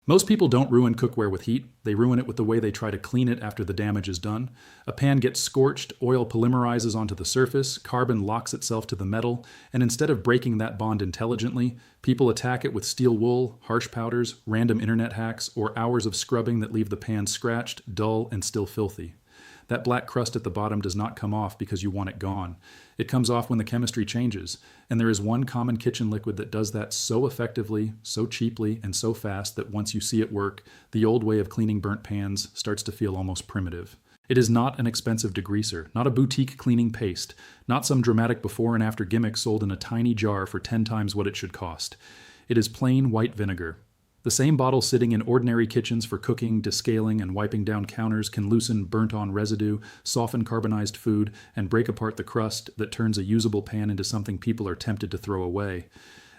Most people don't ruin cookware with heat, they ruin it with the way they try to clean it after the damage is done. A pan gets scorched, oil polymerizes onto the surface, carbon locks itself to the metal, and instead of breaking that bond intelligently, people attack it with steel wool, harsh powders, random internet hacks, or hours of scrubbing that leave the pan scratched, dull, and still filthy. That black crust at the bottom does not come off because you want it gone. It comes off when the chemistry changes, and there is one common kitchen liquid that does that so effectively, so cheaply, and so fast that once you see it work, the old way of cleaning burnt pans starts to feel almost primitive. It is not an expensive degreaser, not a boutique cleaning paste, not some dramatic before and after gimmick sold in a tiny jar for 10 times what it should cost. It is plain white vinegar. The same bottle sitting in ordinary kitchens for cooking, descaling, and wiping down counters can loosen burnt-on residue, soften carbonized food, and break apart the crust that turns a usable pan into something people are tempted to throw away.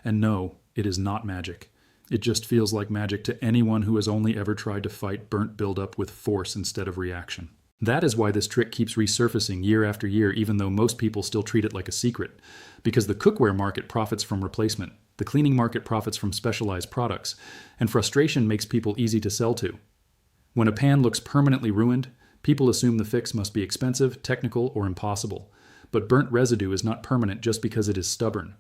And no, it is not magic. It just feels like magic to anyone who has only ever tried to fight burnt buildup with force instead of reaction. That is why this trick keeps resurfacing year after year, even though most people still treat it like a secret. Because the cookware market profits from replacement. The cleaning market profits from specialized products, and frustration makes people easy to sell to. When a pan looks permanently ruined, people assume the fix must be expensive, technical, or impossible. But burnt residue is not permanent just because it is stubborn.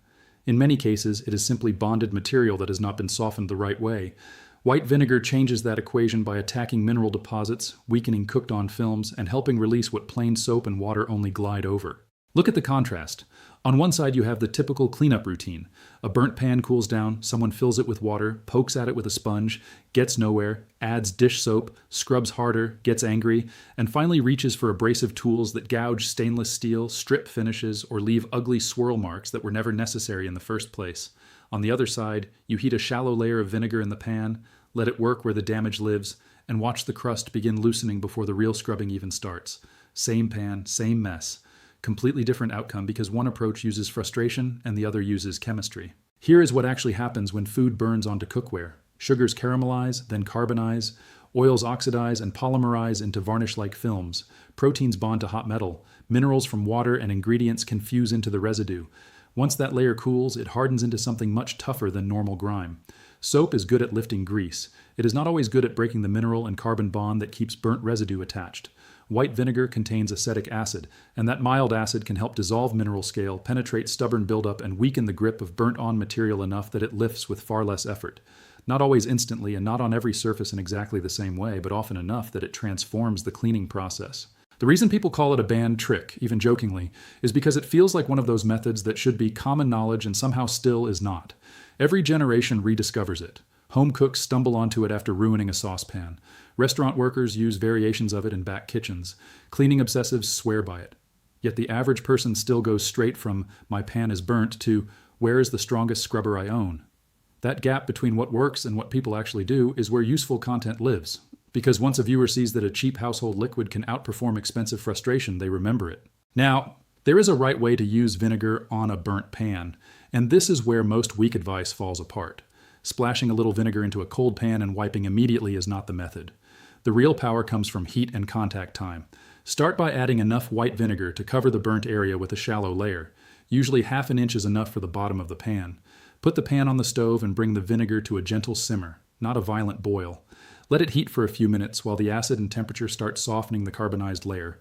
In many cases, it is simply bonded material that has not been softened the right way. White vinegar changes that equation by attacking mineral deposits, weakening cooked-on films, and helping release what plain soap and water only glide over. Look at the contrast. On one side you have the typical cleanup routine. A burnt pan cools down, someone fills it with water, pokes at it with a sponge, gets nowhere, adds dish soap, scrubs harder, gets angry, and finally reaches for abrasive tools that gouge stainless steel, strip finishes, or leave ugly swirl marks that were never necessary in the first place. On the other side, you heat a shallow layer of vinegar in the pan, let it work where the damage lives, and watch the crust begin loosening before the real scrubbing even starts. Same pan, same mess. Completely different outcome because one approach uses frustration and the other uses chemistry. Here is what actually happens when food burns onto cookware. Sugars caramelize, then carbonize, oils oxidize and polymerize into varnish-like films, proteins bond to hot metal, minerals from water and ingredients can fuse into the residue. Once that layer cools, it hardens into something much tougher than normal grime. Soap is good at lifting grease. It is not always good at breaking the mineral and carbon bond that keeps burnt residue attached. White vinegar contains acetic acid, and that mild acid can help dissolve mineral scale, penetrate stubborn buildup, and weaken the grip of burnt-on material enough that it lifts with far less effort. Not always instantly and not on every surface in exactly the same way, but often enough that it transforms the cleaning process. The reason people call it a banned trick, even jokingly, is because it feels like one of those methods that should be common knowledge and somehow still is not. Every generation rediscovers it. Home cooks stumble onto it after ruining a saucepan. Restaurant workers use variations of it in back kitchens. Cleaning obsessives swear by it. Yet the average person still goes straight from, "my pan is burnt," to, "where is the strongest scrubber I own?" That gap between what works and what people actually do is where useful content lives. Because once a viewer sees that a cheap household liquid can outperform expensive frustration, they remember it. Now, there is a right way to use vinegar on a burnt pan, and this is where most weak advice falls apart. Splashing a little vinegar into a cold pan and wiping immediately is not the method. The real power comes from heat and contact time. Start by adding enough white vinegar to cover the burnt area with a shallow layer. Usually half an inch is enough for the bottom of the pan. Put the pan on the stove and bring the vinegar to a gentle simmer, not a violent boil. Let it heat for a few minutes while the acid and temperature start softening the carbonized layer.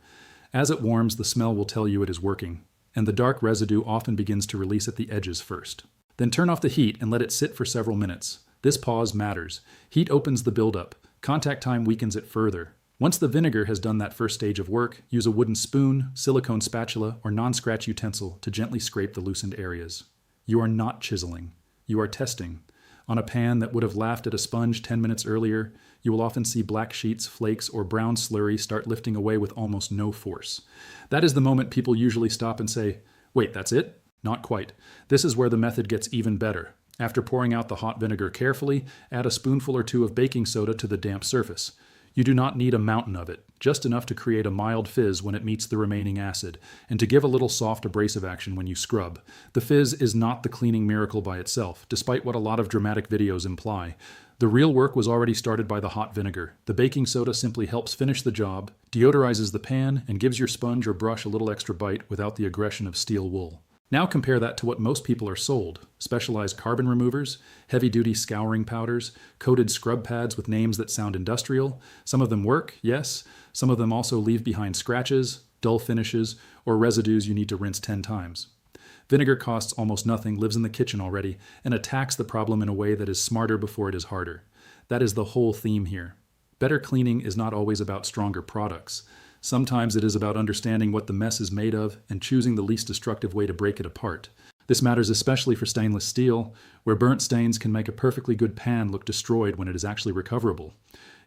As it warms, the smell will tell you it is working, and the dark residue often begins to release at the edges first. Then turn off the heat and let it sit for several minutes. This pause matters. Heat opens the buildup. Contact time weakens it further. Once the vinegar has done that first stage of work, use a wooden spoon, silicone spatula, or non-scratch utensil to gently scrape the loosened areas. You are not chiseling. You are testing. On a pan that would have laughed at a sponge 10 minutes earlier, you will often see black sheets, flakes, or brown slurry start lifting away with almost no force. That is the moment people usually stop and say, "Wait, that's it?" Not quite. This is where the method gets even better. After pouring out the hot vinegar carefully, add a spoonful or two of baking soda to the damp surface. You do not need a mountain of it, just enough to create a mild fizz when it meets the remaining acid, and to give a little soft abrasive action when you scrub. The fizz is not the cleaning miracle by itself, despite what a lot of dramatic videos imply. The real work was already started by the hot vinegar. The baking soda simply helps finish the job, deodorizes the pan, and gives your sponge or brush a little extra bite without the aggression of steel wool. Now compare that to what most people are sold: specialized carbon removers, heavy-duty scouring powders, coated scrub pads with names that sound industrial. Some of them work, yes. Some of them also leave behind scratches, dull finishes, or residues you need to rinse 10 times. Vinegar costs almost nothing, lives in the kitchen already, and attacks the problem in a way that is smarter before it is harder. That is the whole theme here. Better cleaning is not always about stronger products. Sometimes it is about understanding what the mess is made of and choosing the least destructive way to break it apart. This matters especially for stainless steel, where burnt stains can make a perfectly good pan look destroyed when it is actually recoverable.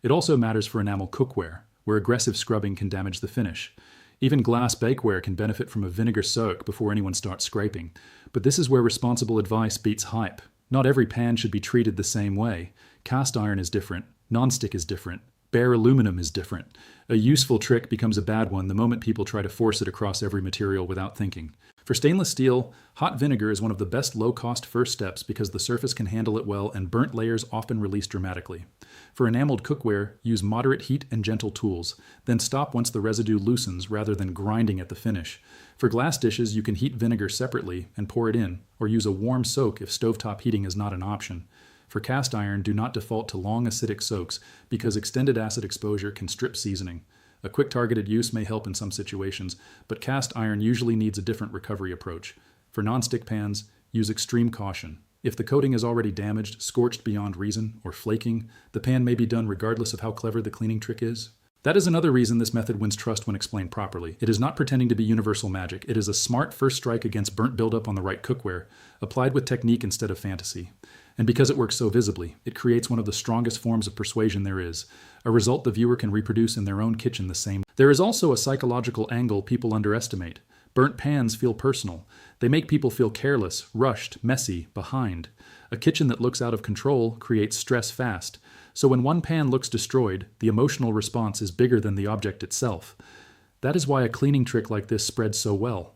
It also matters for enamel cookware, where aggressive scrubbing can damage the finish. Even glass bakeware can benefit from a vinegar soak before anyone starts scraping. But this is where responsible advice beats hype. Not every pan should be treated the same way. Cast iron is different. Nonstick is different. Bare aluminum is different. A useful trick becomes a bad one the moment people try to force it across every material without thinking. For stainless steel, hot vinegar is one of the best low-cost first steps because the surface can handle it well and burnt layers often release dramatically. For enameled cookware, use moderate heat and gentle tools, then stop once the residue loosens rather than grinding at the finish. For glass dishes, you can heat vinegar separately and pour it in, or use a warm soak if stovetop heating is not an option. For cast iron, do not default to long acidic soaks because extended acid exposure can strip seasoning. A quick targeted use may help in some situations, but cast iron usually needs a different recovery approach. For non-stick pans, use extreme caution. If the coating is already damaged, scorched beyond reason, or flaking, the pan may be done regardless of how clever the cleaning trick is. That is another reason this method wins trust when explained properly. It is not pretending to be universal magic. It is a smart first strike against burnt buildup on the right cookware, applied with technique instead of fantasy. And because it works so visibly, it creates one of the strongest forms of persuasion there is, a result the viewer can reproduce in their own kitchen the same. There is also a psychological angle people underestimate. Burnt pans feel personal. They make people feel careless, rushed, messy, behind. A kitchen that looks out of control creates stress fast. So when one pan looks destroyed, the emotional response is bigger than the object itself. That is why a cleaning trick like this spreads so well.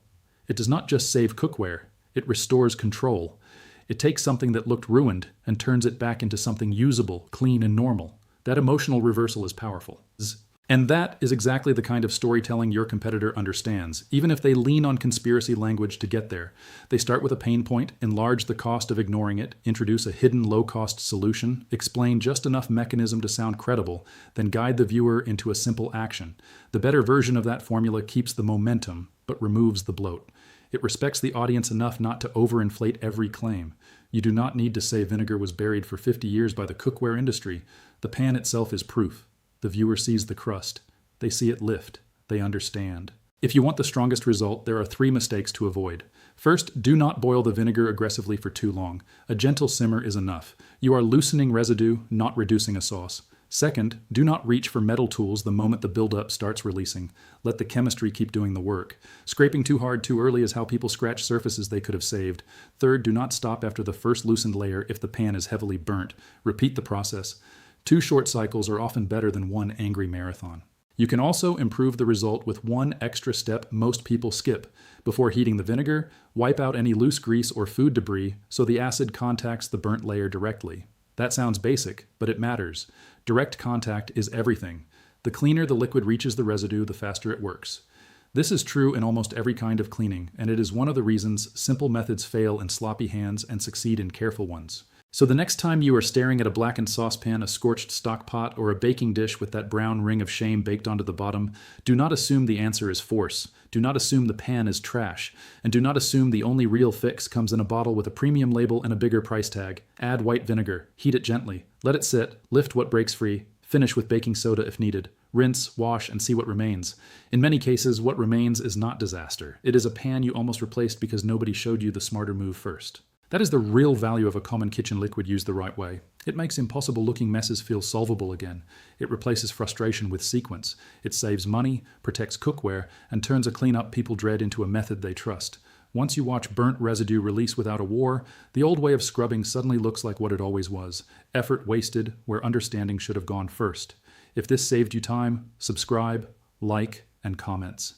It does not just save cookware, it restores control. It takes something that looked ruined and turns it back into something usable, clean, and normal. That emotional reversal is powerful. And that is exactly the kind of storytelling your competitor understands, even if they lean on conspiracy language to get there. They start with a pain point, enlarge the cost of ignoring it, introduce a hidden low-cost solution, explain just enough mechanism to sound credible, then guide the viewer into a simple action. The better version of that formula keeps the momentum, but removes the bloat. It respects the audience enough not to overinflate every claim. You do not need to say vinegar was buried for 50 years by the cookware industry. The pan itself is proof. The viewer sees the crust. They see it lift. They understand. If you want the strongest result, there are 3 mistakes to avoid. First, do not boil the vinegar aggressively for too long. A gentle simmer is enough. You are loosening residue, not reducing a sauce. Second, do not reach for metal tools the moment the buildup starts releasing. Let the chemistry keep doing the work. Scraping too hard too early is how people scratch surfaces they could have saved. Third, do not stop after the first loosened layer if the pan is heavily burnt. Repeat the process. 2 short cycles are often better than 1 angry marathon. You can also improve the result with 1 extra step most people skip. Before heating the vinegar, wipe out any loose grease or food debris so the acid contacts the burnt layer directly. That sounds basic, but it matters. Direct contact is everything. The cleaner the liquid reaches the residue, the faster it works. This is true in almost every kind of cleaning, and it is one of the reasons simple methods fail in sloppy hands and succeed in careful ones. So the next time you are staring at a blackened saucepan, a scorched stock pot, or a baking dish with that brown ring of shame baked onto the bottom, do not assume the answer is force. Do not assume the pan is trash. And do not assume the only real fix comes in a bottle with a premium label and a bigger price tag. Add white vinegar. Heat it gently. Let it sit. Lift what breaks free. Finish with baking soda if needed. Rinse, wash, and see what remains. In many cases, what remains is not disaster. It is a pan you almost replaced because nobody showed you the smarter move first. That is the real value of a common kitchen liquid used the right way. It makes impossible-looking messes feel solvable again. It replaces frustration with sequence. It saves money, protects cookware, and turns a cleanup people dread into a method they trust. Once you watch burnt residue release without a war, the old way of scrubbing suddenly looks like what it always was. Effort wasted where understanding should have gone first. If this saved you time, subscribe, like, and comments.